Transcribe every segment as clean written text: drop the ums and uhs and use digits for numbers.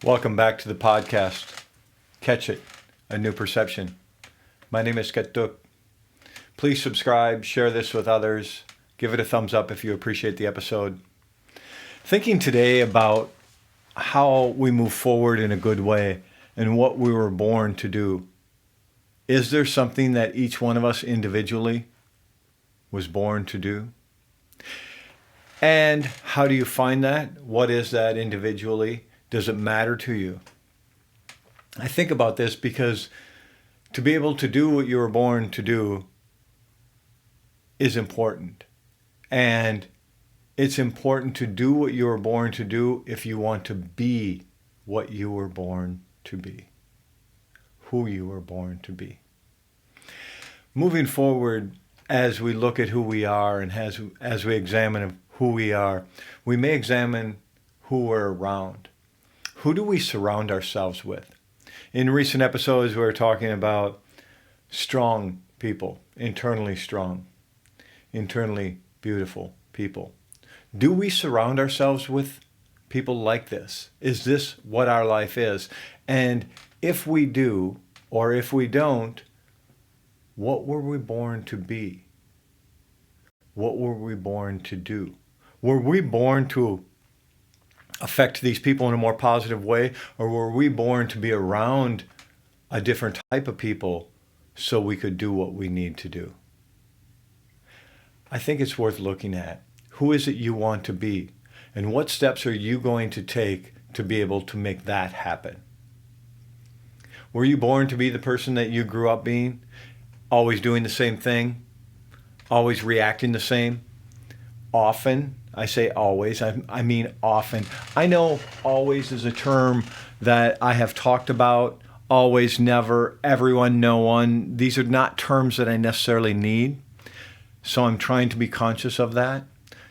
Welcome back to the podcast. Catch it, a new perception. My name is Ketuk. Please subscribe, share this with others. Give it a thumbs up if you appreciate the episode. Thinking today about how we move forward in a good way and what we were born to do. Is there something that each one of us individually was born to do? And how do you find that? What is that individually? Does it matter to you? I think about this because to be able to do what you were born to do is important. And it's important to do what you were born to do if you want to be what you were born to be, who you were born to be. Moving forward, as we look at who we are and as we examine who we are, we may examine who we're around. Who do we surround ourselves with? In recent episodes, we were talking about strong people, internally strong, internally beautiful people. Do we surround ourselves with people like this? Is this what our life is? And if we do, or if we don't, what were we born to be? What were we born to do? Were we born to affect these people in a more positive way, or were we born to be around a different type of people so we could do what we need to do? I think it's worth looking at. Who is it you want to be? And what steps are you going to take to be able to make that happen? Were you born to be the person that you grew up being? Always doing the same thing? Always reacting the same? Often? I say always, I mean often. I know always is a term that I have talked about. Always, never, everyone, no one. These are not terms that I necessarily need. So I'm trying to be conscious of that.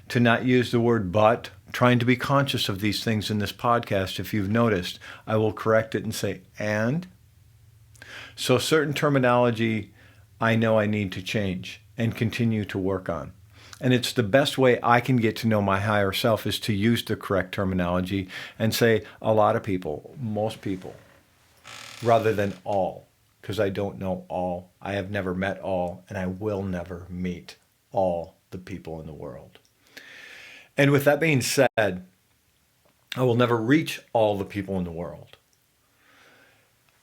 To not use the word but. Trying to be conscious of these things in this podcast. If you've noticed, I will correct it and say and. So certain terminology I know I need to change and continue to work on. And it's the best way I can get to know my higher self is to use the correct terminology and say a lot of people, most people, rather than all, because I don't know all. I have never met all, and I will never meet all the people in the world. And with that being said, I will never reach all the people in the world.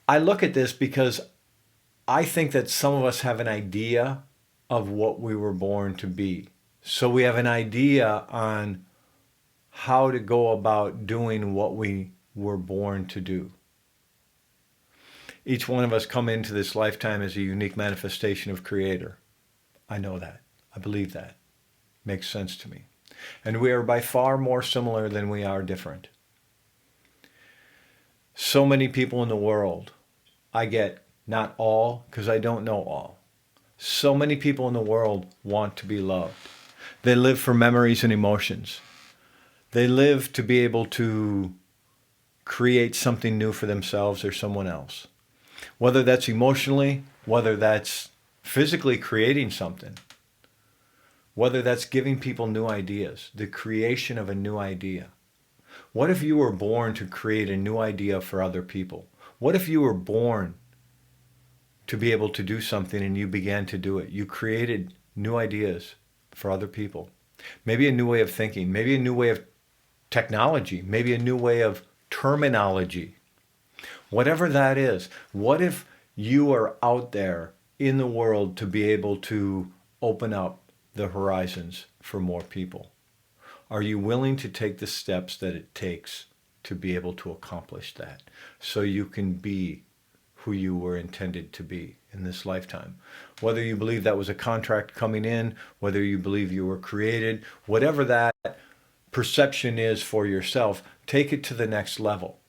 I look at this because I think that some of us have an idea of what we were born to be. So we have an idea on how to go about doing what we were born to do. Each one of us come into this lifetime as a unique manifestation of Creator. I know that. I believe that. Makes sense to me. And we are by far more similar than we are different. So many people in the world, I get not all because I don't know all. So many people in the world want to be loved. They live for memories and emotions. They live to be able to create something new for themselves or someone else. Whether that's emotionally, whether that's physically creating something, whether that's giving people new ideas, the creation of a new idea. What if you were born to create a new idea for other people? What if you were born to be able to do something and you began to do it? You created new ideas for other people. Maybe a new way of thinking, maybe a new way of technology, maybe a new way of terminology. Whatever that is, what if you are out there in the world to be able to open up the horizons for more people? Are you willing to take the steps that it takes to be able to accomplish that so you can be who you were intended to be in this lifetime? Whether you believe that was a contract coming in, whether you believe you were created, whatever that perception is for yourself, take it to the next level.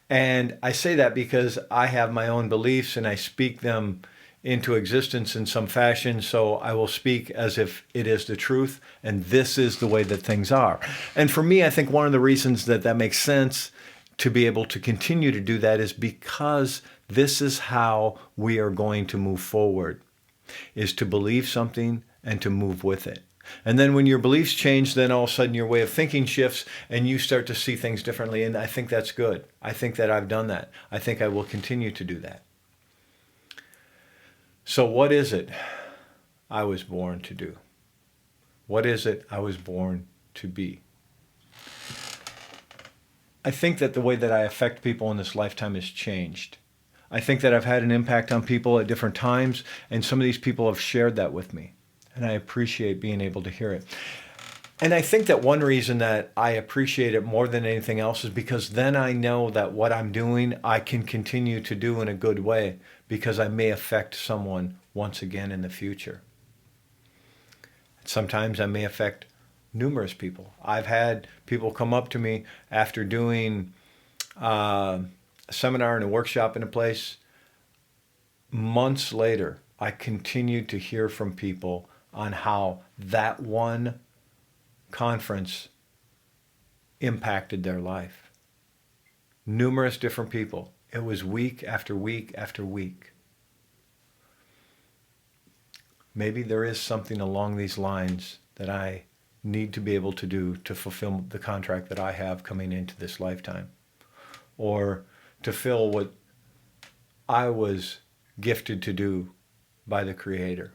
And I say that because I have my own beliefs and I speak them into existence in some fashion, so I will speak as if it is the truth, and this is the way that things are. And for me, I think one of the reasons that that makes sense to be able to continue to do that is because this is how we are going to move forward, is to believe something and to move with it. And then when your beliefs change, then all of a sudden your way of thinking shifts and you start to see things differently. And I think that's good. I think that I've done that. I think I will continue to do that. So what is it I was born to do? What is it I was born to be? I think that the way that I affect people in this lifetime has changed. I think that I've had an impact on people at different times, and some of these people have shared that with me. And I appreciate being able to hear it. And I think that one reason that I appreciate it more than anything else is because then I know that what I'm doing, I can continue to do in a good way because I may affect someone once again in the future. Sometimes I may affect numerous people. I've had people come up to me after doing a seminar and a workshop in a place. Months later, I continued to hear from people on how that one conference impacted their life. Numerous different people. It was week after week after week. Maybe there is something along these lines that I need to be able to do to fulfill the contract that I have coming into this lifetime, or to fill what I was gifted to do by the Creator.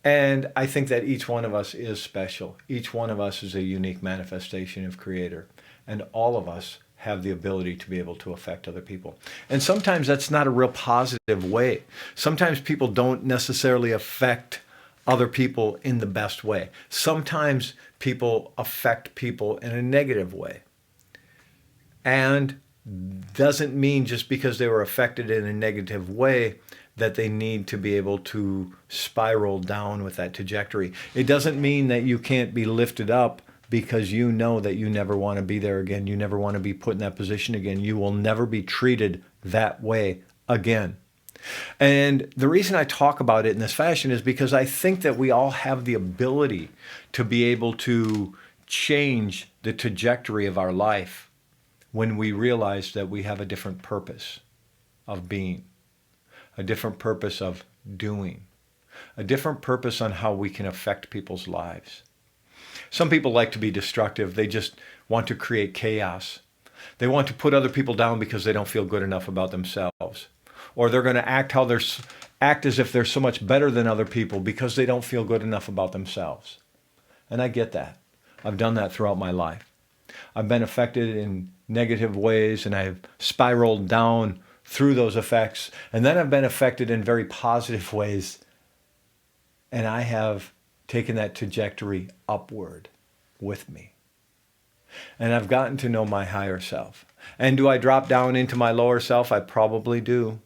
And I think that each one of us is special. Each one of us is a unique manifestation of Creator. And all of us have the ability to be able to affect other people. And sometimes that's not a real positive way. Sometimes people don't necessarily affect other people in the best way. Sometimes people affect people in a negative way. And doesn't mean just because they were affected in a negative way that they need to be able to spiral down with that trajectory. It doesn't mean that you can't be lifted up because you know that you never want to be there again. You never want to be put in that position again. You will never be treated that way again. And the reason I talk about it in this fashion is because I think that we all have the ability to be able to change the trajectory of our life when we realize that we have a different purpose of being, a different purpose of doing, a different purpose on how we can affect people's lives. Some people like to be destructive. They just want to create chaos. They want to put other people down because they don't feel good enough about themselves. Or they're going to act as if they're so much better than other people because they don't feel good enough about themselves. And I get that. I've done that throughout my life. I've been affected in negative ways, and I've spiraled down through those effects. And then I've been affected in very positive ways, and I have taken that trajectory upward with me. And I've gotten to know my higher self. And do I drop down into my lower self? I probably do.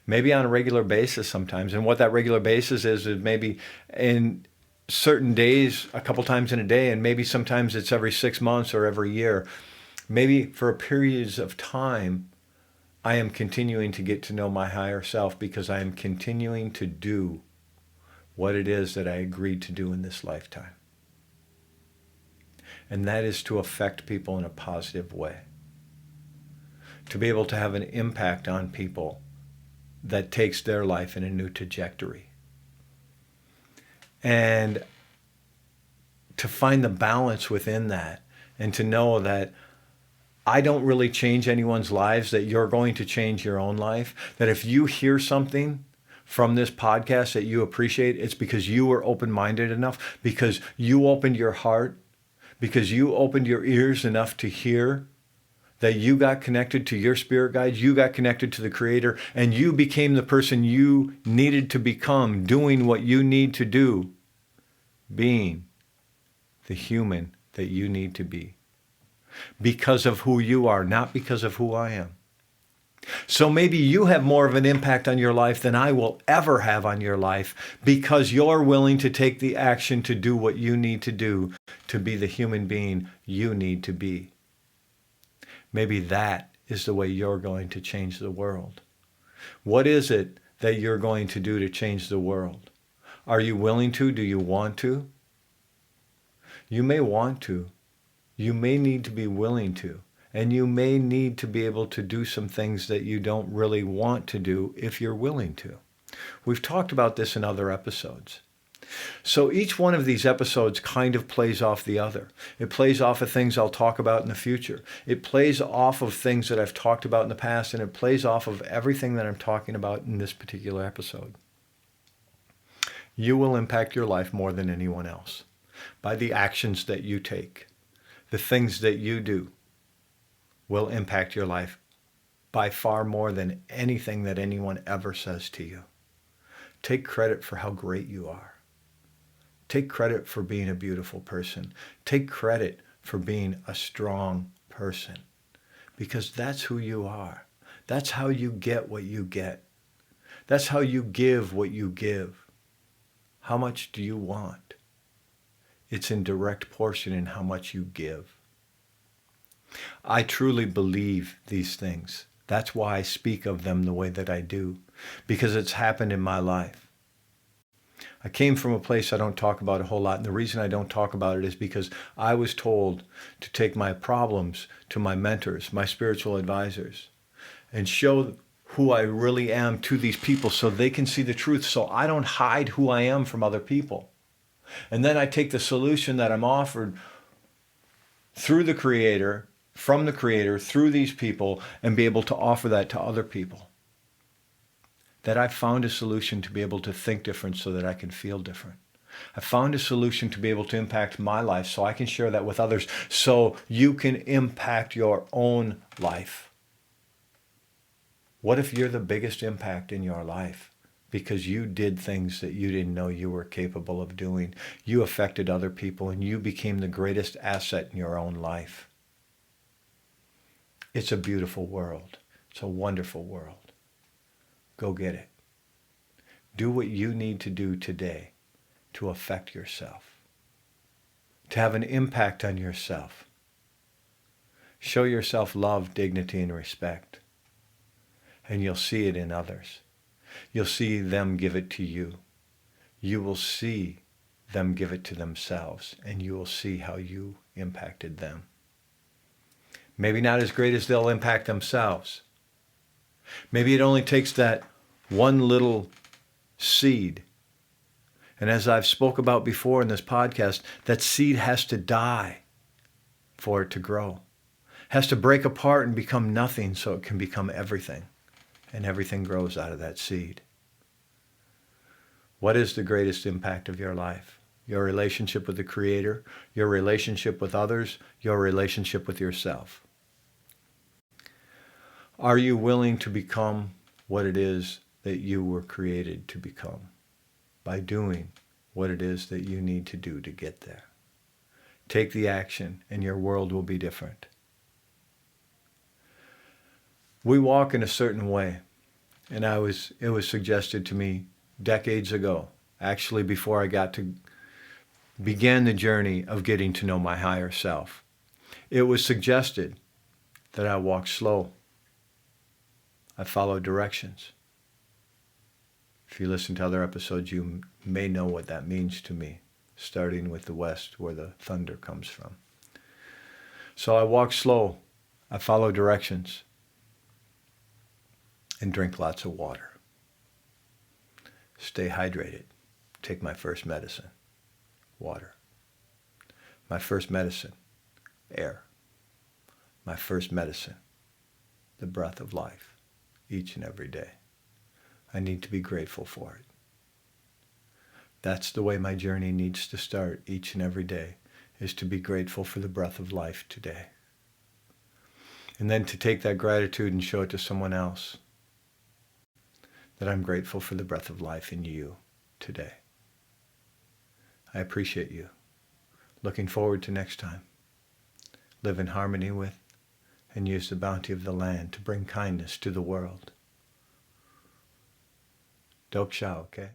Maybe on a regular basis sometimes. And what that regular basis is maybe in certain days, a couple times in a day, and maybe sometimes it's every 6 months or every year. Maybe for periods of time, I am continuing to get to know my higher self because I am continuing to do what it is that I agreed to do in this lifetime. And that is to affect people in a positive way. To be able to have an impact on people that takes their life in a new trajectory. And to find the balance within that, and to know that I don't really change anyone's lives, that you're going to change your own life. That if you hear something from this podcast that you appreciate, it's because you were open-minded enough, because you opened your heart, because you opened your ears enough to hear, that you got connected to your spirit guide, you got connected to the Creator, and you became the person you needed to become, doing what you need to do, being the human that you need to be. Because of who you are, not because of who I am. So maybe you have more of an impact on your life than I will ever have on your life because you're willing to take the action to do what you need to do to be the human being you need to be. Maybe that is the way you're going to change the world. What is it that you're going to do to change the world? Are you willing to? Do you want to? You may want to. You may need to be willing to. And you may need to be able to do some things that you don't really want to do if you're willing to. We've talked about this in other episodes. So each one of these episodes kind of plays off the other. It plays off of things I'll talk about in the future. It plays off of things that I've talked about in the past, and it plays off of everything that I'm talking about in this particular episode. You will impact your life more than anyone else by the actions that you take. The things that you do will impact your life by far more than anything that anyone ever says to you. Take credit for how great you are. Take credit for being a beautiful person. Take credit for being a strong person, because that's who you are. That's how you get what you get. That's how you give what you give. How much do you want? It's in direct portion in how much you give. I truly believe these things. That's why I speak of them the way that I do, because it's happened in my life. I came from a place I don't talk about a whole lot, and the reason I don't talk about it is because I was told to take my problems to my mentors, my spiritual advisors, and show who I really am to these people so they can see the truth, so I don't hide who I am from other people. And then I take the solution that I'm offered through the Creator, from the Creator, through these people, and be able to offer that to other people. That I found a solution to be able to think different so that I can feel different. I found a solution to be able to impact my life so I can share that with others so you can impact your own life. What if you're the biggest impact in your life because you did things that you didn't know you were capable of doing? You affected other people and you became the greatest asset in your own life. It's a beautiful world. It's a wonderful world. Go get it. Do what you need to do today to affect yourself, to have an impact on yourself. Show yourself love, dignity, and respect, and you'll see it in others. You'll see them give it to you. You will see them give it to themselves, and you will see how you impacted them. Maybe not as great as they'll impact themselves. Maybe it only takes that one little seed. And as I've spoke about before in this podcast, that seed has to die for it to grow. Has to break apart and become nothing so it can become everything. And everything grows out of that seed. What is the greatest impact of your life? Your relationship with the Creator, your relationship with others, your relationship with yourself. Are you willing to become what it is that you were created to become by doing what it is that you need to do to get there? Take the action and your world will be different. We walk in a certain way, and it was suggested to me decades ago, actually before I began the journey of getting to know my higher self. It was suggested that I walk slow. I follow directions. If you listen to other episodes, you may know what that means to me, starting with the west where the thunder comes from. So I walk slow. I follow directions. And drink lots of water. Stay hydrated. Take my first medicine, water. My first medicine, air. My first medicine, the breath of life. Each and every day. I need to be grateful for it. That's the way my journey needs to start each and every day, is to be grateful for the breath of life today. And then to take that gratitude and show it to someone else. That I'm grateful for the breath of life in you today. I appreciate you. Looking forward to next time. Live in harmony with and use the bounty of the land to bring kindness to the world. Dok Shao, okay?